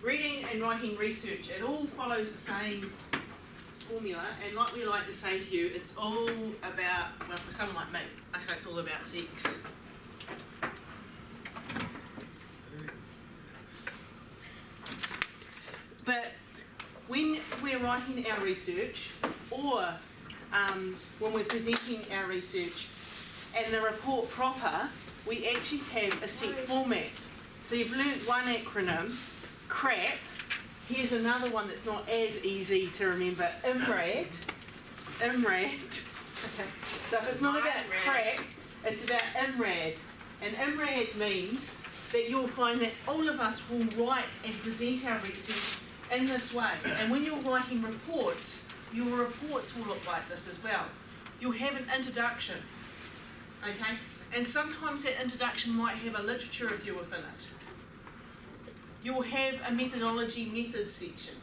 reading and writing research, it all follows the same formula, and like we like to say to you, it's all about, well, for someone like me, I say it's all about sex. But when we're writing our research, or when we're presenting our research and the report proper, we actually have a set format. So you've learnt one acronym, CRAP. Here's another one that's not as easy to remember, IMRAD. Okay. So if it's not about CRAP, it's about IMRAD. And IMRAD means that you'll find that all of us will write and present our research in this way. And when you're writing reports, your reports will look like this as well. You'll have an introduction, okay? And sometimes that introduction might have a literature review within it. You'll have a methodology methods section,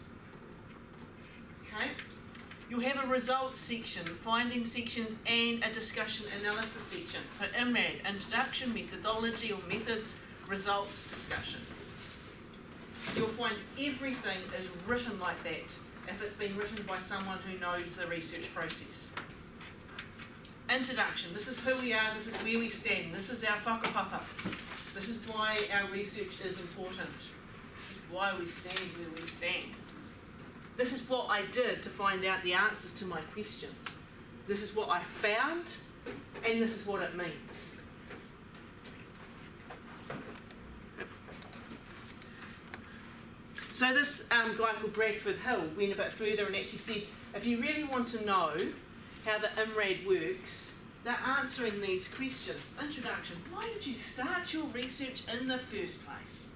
okay? You'll have a results section, finding sections, and a discussion analysis section. So IMRAD, introduction, methodology or methods, results, discussion. You'll find everything is written like that if it's been written by someone who knows the research process. Introduction, this is who we are, this is where we stand, this is our whakapapa. This is why our research is important. This is why we stand where we stand. This is what I did to find out the answers to my questions. This is what I found, and this is what it means. So this guy called Bradford Hill went a bit further and actually said, if you really want to know how the IMRAD works, they're answering these questions. Introduction, why did you start your research in the first place?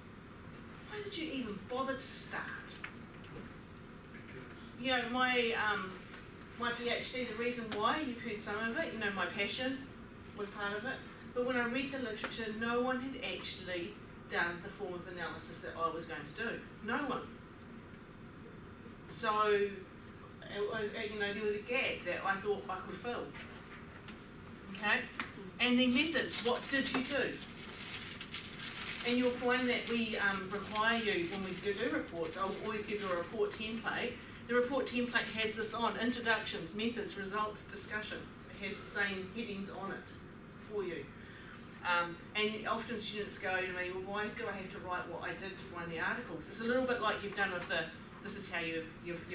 Why did you even bother to start? You know, my PhD, the reason why, you've heard some of it, you know, my passion was part of it. But when I read the literature, no one had actually done the form of analysis that I was going to do. No one. So, you know, there was a gap that I thought I could fill. Okay? And then methods, what did you do? And you'll find that we require you, when we do reports, I'll always give you a report template. The report template has this on, introductions, methods, results, discussion. It has the same headings on it for you. And often students go to me, well, why do I have to write what I did to find the articles? It's a little bit like you've done with this is how you've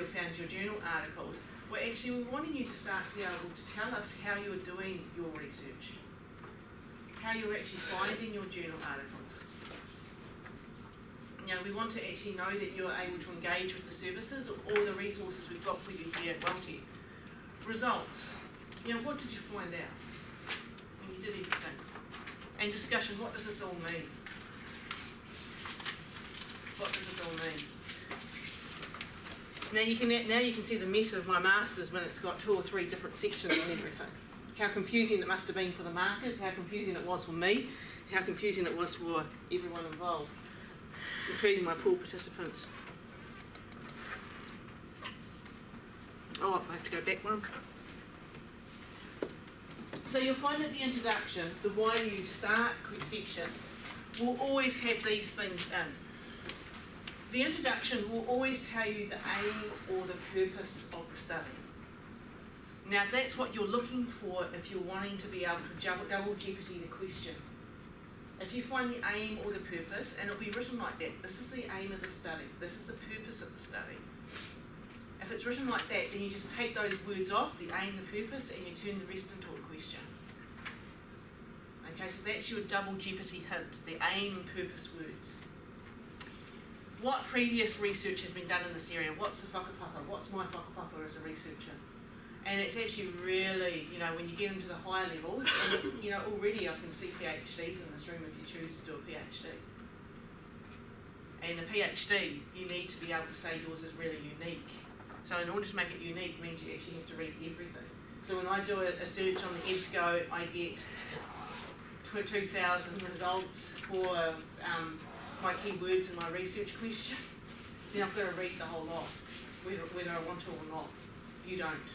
found your journal articles. We're actually wanting you to start to be able to tell us how you're doing your research, how you're actually finding your journal articles. You know, we want to actually know that you're able to engage with the services or all the resources we've got for you here at Welty. Results. You know, what did you find out when you did everything? And discussion, what does this all mean? What does this all mean? Now you can see the mess of my masters when it's got 2 or 3 different sections and everything. How confusing it must have been for the markers, how confusing it was for me, how confusing it was for everyone involved, including my pool participants. Oh, I have to go back one. So you'll find that the introduction, the why do you start section, will always have these things in. The introduction will always tell you the aim or the purpose of the study. Now that's what you're looking for if you're wanting to be able to double jeopardy the question. If you find the aim or the purpose, and it'll be written like that, this is the aim of the study, this is the purpose of the study. If it's written like that, then you just take those words off, the aim, the purpose, and you turn the rest into a question. Okay, so that's your double jeopardy hint, the aim and purpose words. What previous research has been done in this area? What's the whakapapa? What's my whakapapa as a researcher? And it's actually really, you know, when you get into the higher levels, and, you know, already I can see PhDs in this room if you choose to do a PhD. And a PhD, you need to be able to say yours is really unique. So in order to make it unique means you actually have to read everything. So when I do a search on the EBSCO, I get 2,000 results for my keywords in my research question. Then I've got to read the whole lot, whether I want to or not. You don't.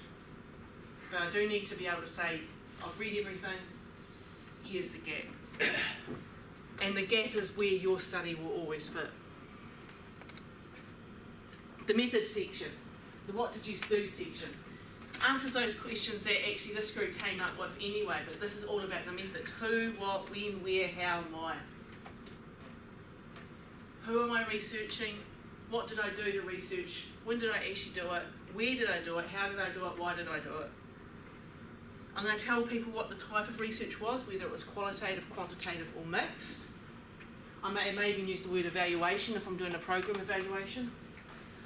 But I do need to be able to say, I've read everything, here's the gap. And the gap is where your study will always fit. The method section, the what did you do section, answers those questions that actually this group came up with anyway, but this is all about the methods. Who, what, when, where, how, and why. Who am I researching? What did I do to research? When did I actually do it? Where did I do it? How did I do it? Why did I do it? I'm going to tell people what the type of research was, whether it was qualitative, quantitative, or mixed. I may even use the word evaluation if I'm doing a program evaluation.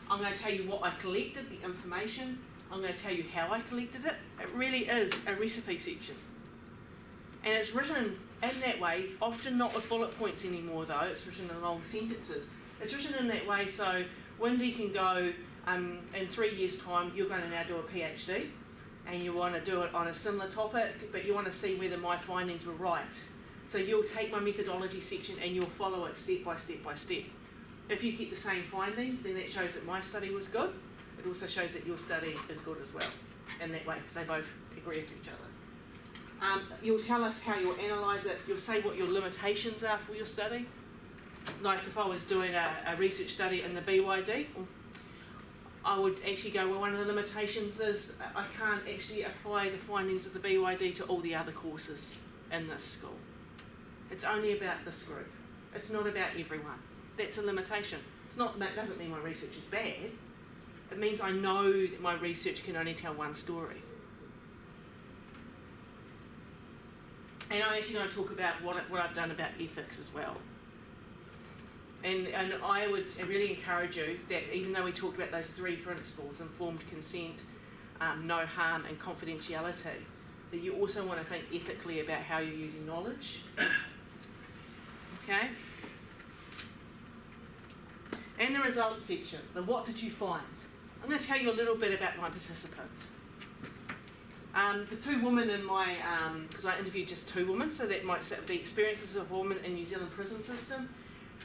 I'm going to tell you what I collected, the information. I'm going to tell you how I collected it. It really is a recipe section. And it's written in that way, often not with bullet points anymore though, it's written in long sentences. It's written in that way so Wendy can go, in 3 years' time, you're going to now do a PhD, and you want to do it on a similar topic, but you want to see whether my findings were right. So you'll take my methodology section and you'll follow it step by step by step. If you get the same findings, then that shows that my study was good. It also shows that your study is good as well, in that way, because they both agree with each other. You'll tell us how you'll analyse it. You'll say what your limitations are for your study. Like if I was doing a research study in the BYD, I would actually go, well, one of the limitations is I can't actually apply the findings of the BYD to all the other courses in this school. It's only about this group. It's not about everyone. That's a limitation. That doesn't mean my research is bad. It means I know that my research can only tell one story. And I'm actually going to talk about what I've done about ethics as well. And I would really encourage you that even though we talked about those 3 principles, informed consent, no harm and confidentiality, that you also want to think ethically about how you're using knowledge. Okay? And the results section, the what did you find? I'm going to tell you a little bit about my participants. The 2 women in my, because I interviewed just 2 women, so that might be experiences of a woman in New Zealand prison system.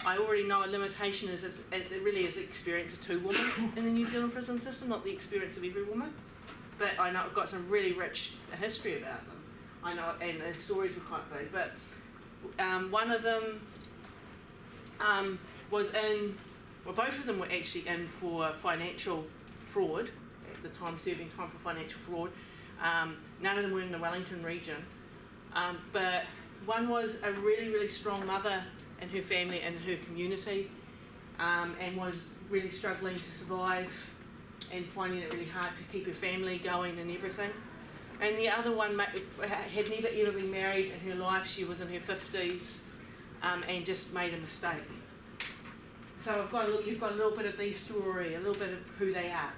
I already know a limitation is it really is the experience of 2 women in the New Zealand prison system, not the experience of every woman. But I know I've got some really rich history about them. I know, and the stories were quite big. But one of them was in, well, both of them were actually in for financial fraud, at the time serving time for financial fraud. None of them were in the Wellington region. But one was a really, really strong mother in her family and her community, and was really struggling to survive and finding it really hard to keep her family going and everything. And the other one had never ever been married in her life. She was in her 50s and just made a mistake. So you've got a little bit of their story, a little bit of who they are.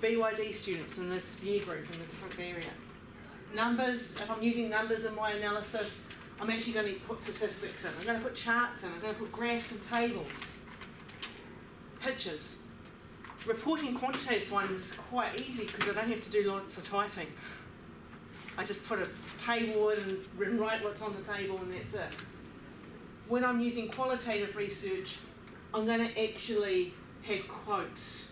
BYD students in this year group in a different area. Numbers, if I'm using numbers in my analysis, I'm actually going to put statistics in. I'm going to put charts in. I'm going to put graphs and tables. Pictures. Reporting quantitative findings is quite easy because I don't have to do lots of typing. I just put a table in and write what's on the table and that's it. When I'm using qualitative research, I'm going to actually have quotes.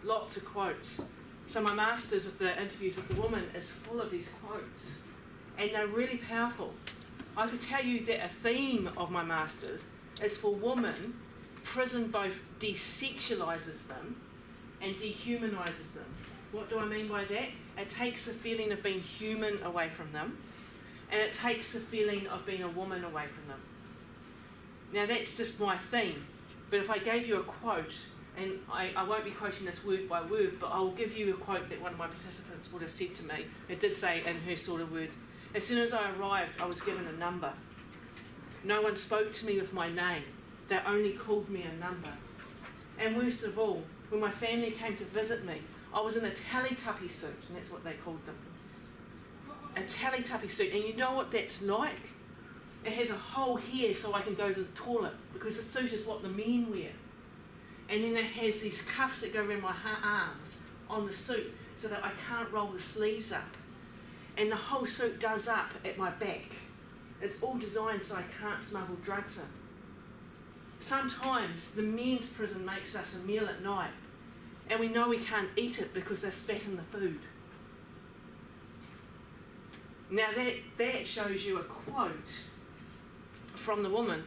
Lots of quotes. So my master's with the interviews with the woman is full of these quotes. And they're really powerful. I could tell you that a theme of my master's is for women, prison both desexualises them and dehumanises them. What do I mean by that? It takes the feeling of being human away from them, and it takes the feeling of being a woman away from them. Now that's just my theme, but if I gave you a quote, and I won't be quoting this word by word, but I'll give you a quote that one of my participants would have said to me. It did say in her sort of words, as soon as I arrived, I was given a number. No one spoke to me with my name. They only called me a number. And worst of all, when my family came to visit me, I was in a Teletubby suit, and that's what they called them. A Teletubby suit. And you know what that's like? It has a hole here so I can go to the toilet, because the suit is what the men wear. And then it has these cuffs that go around my arms on the suit so that I can't roll the sleeves up. And the whole suit does up at my back. It's all designed so I can't smuggle drugs in. Sometimes the men's prison makes us a meal at night, and we know we can't eat it because they spat in the food. Now that shows you a quote from the woman.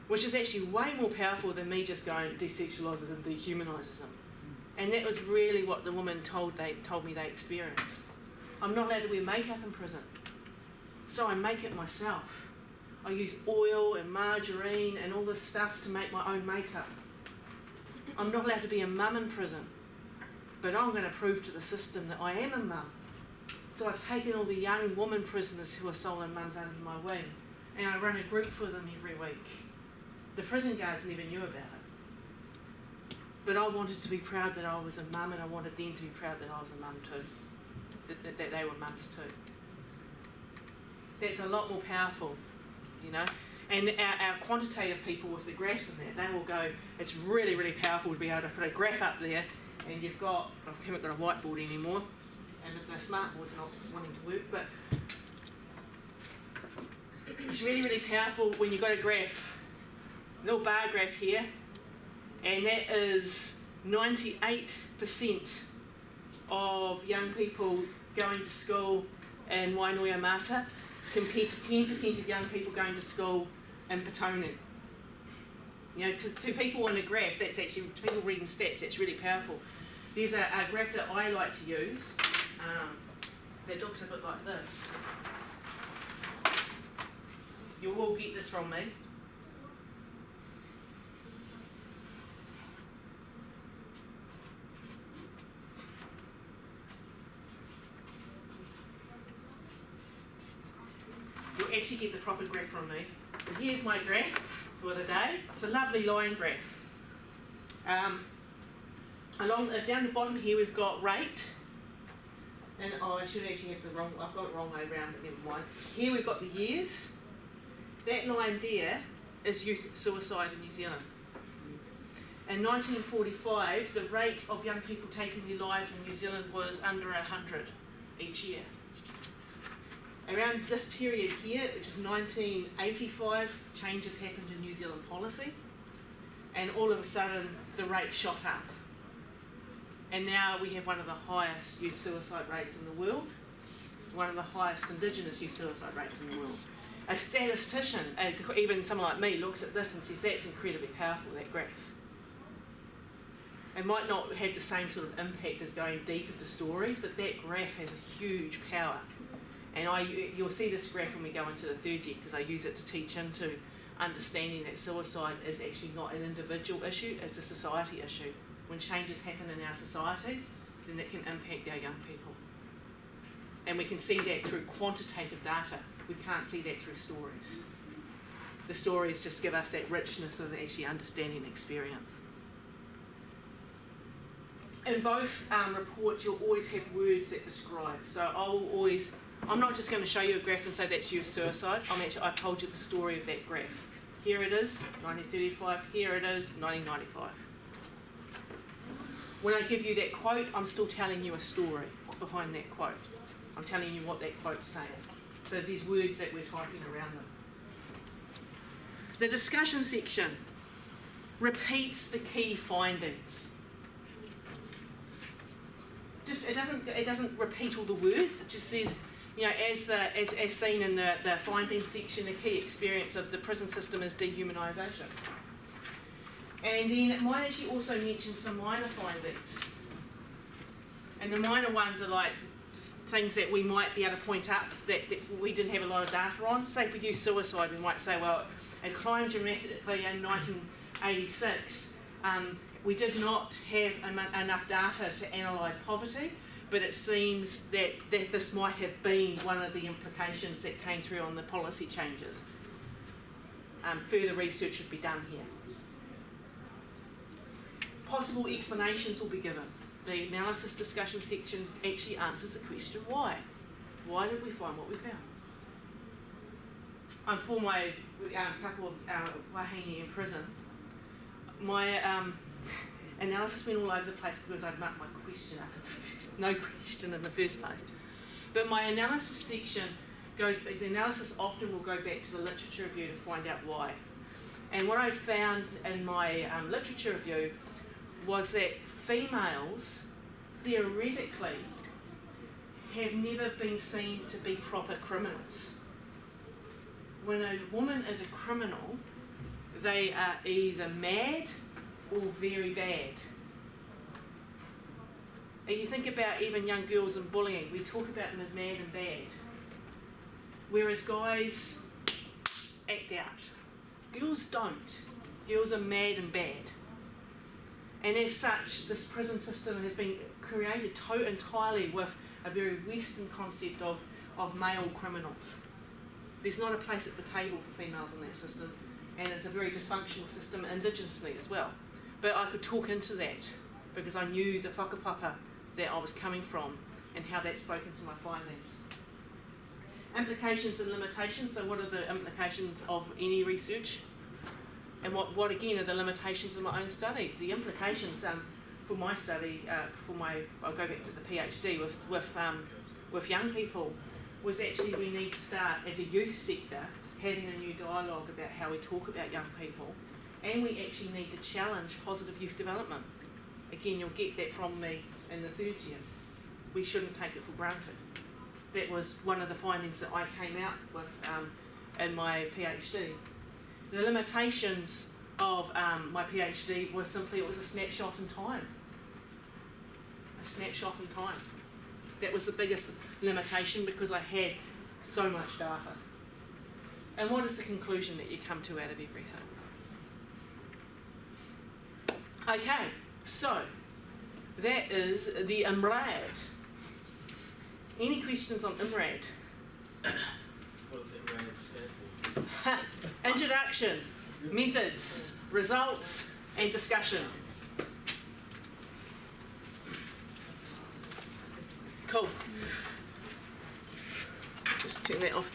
which is actually way more powerful than me just going desexualises and dehumanises them. And that was really what the woman told me they experienced. I'm not allowed to wear makeup in prison, so I make it myself. I use oil and margarine and all this stuff to make my own makeup. I'm not allowed to be a mum in prison, but I'm going to prove to the system that I am a mum. So I've taken all the young woman prisoners who are solo mums under my wing, and I run a group for them every week. The prison guards never knew about it. But I wanted to be proud that I was a mum, and I wanted them to be proud that I was a mum too. That they were mums too. That's a lot more powerful, you know. And our quantitative people with the graphs in there, they will go, it's really, really powerful to be able to put a graph up there, and you've got, I haven't got a whiteboard anymore, and the smart board's not wanting to work, but it's really, really powerful when you've got a graph, a little bar graph here, and that is 98% of young people going to school in Wainoia-Mata compared to 10% of young people going to school in Petone. You know, to people on a graph, that's actually, to people reading stats, that's really powerful. There's a graph that I like to use that looks a bit like this. You'll all get this from me. You'll actually get the proper graph from me. And here's my graph for the day. It's a lovely line graph. Down the bottom here we've got rate. And I should actually have I've got it wrong way around, but never mind. Here we've got the years. That line there is youth suicide in New Zealand. In 1945, the rate of young people taking their lives in New Zealand was under 100 each year. Around this period here, which is 1985, changes happened in New Zealand policy, and all of a sudden the rate shot up. And now we have one of the highest youth suicide rates in the world, one of the highest Indigenous youth suicide rates in the world. A statistician, even someone like me, looks at this and says that's incredibly powerful, that graph. It might not have the same sort of impact as going deep into stories, but that graph has a huge power. And you'll see this graph when we go into the third year, because I use it to teach into understanding that suicide is actually not an individual issue, it's a society issue. When changes happen in our society, then that can impact our young people. And we can see that through quantitative data. We can't see that through stories. The stories just give us that richness of actually understanding experience. In both reports, you'll always have words that describe. So I'm not just going to show you a graph and say that's youth suicide. I've told you the story of that graph. Here it is, 1935. Here it is, 1995. When I give you that quote, I'm still telling you a story behind that quote. I'm telling you what that quote's saying. So these words that we're typing around them. The discussion section repeats the key findings. It doesn't repeat all the words. It just says, you know, as seen in the findings section, the key experience of the prison system is dehumanisation. And then it might actually also mention some minor findings. And the minor ones are like things that we might be able to point up that we didn't have a lot of data on. Say for youth suicide, we might say, well, it climbed dramatically in 1986. We did not have enough data to analyse poverty, but it seems that this might have been one of the implications that came through on the policy changes. Further research should be done here. Possible explanations will be given. The analysis discussion section actually answers the question why. Why did we find what we found? For my couple of wahine in prison, my analysis went all over the place because I'd marked my question up, no question in the first place. But my analysis section the analysis often will go back to the literature review to find out why. And what I found in my literature review was that females, theoretically, have never been seen to be proper criminals. When a woman is a criminal, they are either mad or very bad. And you think about even young girls and bullying, we talk about them as mad and bad. Whereas guys act out. Girls don't. Girls are mad and bad. And as such, this prison system has been created entirely with a very Western concept of male criminals. There's not a place at the table for females in that system, and it's a very dysfunctional system indigenously as well. But I could talk into that because I knew the whakapapa that I was coming from and how that spoke into my findings. Implications and limitations. So what are the implications of any research? And what again are the limitations of my own study? The implications for my study, I'll go back to the PhD with young people, was actually we need to start as a youth sector having a new dialogue about how we talk about young people, and we actually need to challenge positive youth development. Again, you'll get that from me in the third year. We shouldn't take it for granted. That was one of the findings that I came out with in my PhD. The limitations of my PhD were simply, it was a snapshot in time. A snapshot in time. That was the biggest limitation because I had so much data. And what is the conclusion that you come to out of everything? Okay, so that is the IMRAD. Any questions on IMRAD? What did that RAD stand for? Introduction, methods, results, and discussion. Cool. Just turn that off there.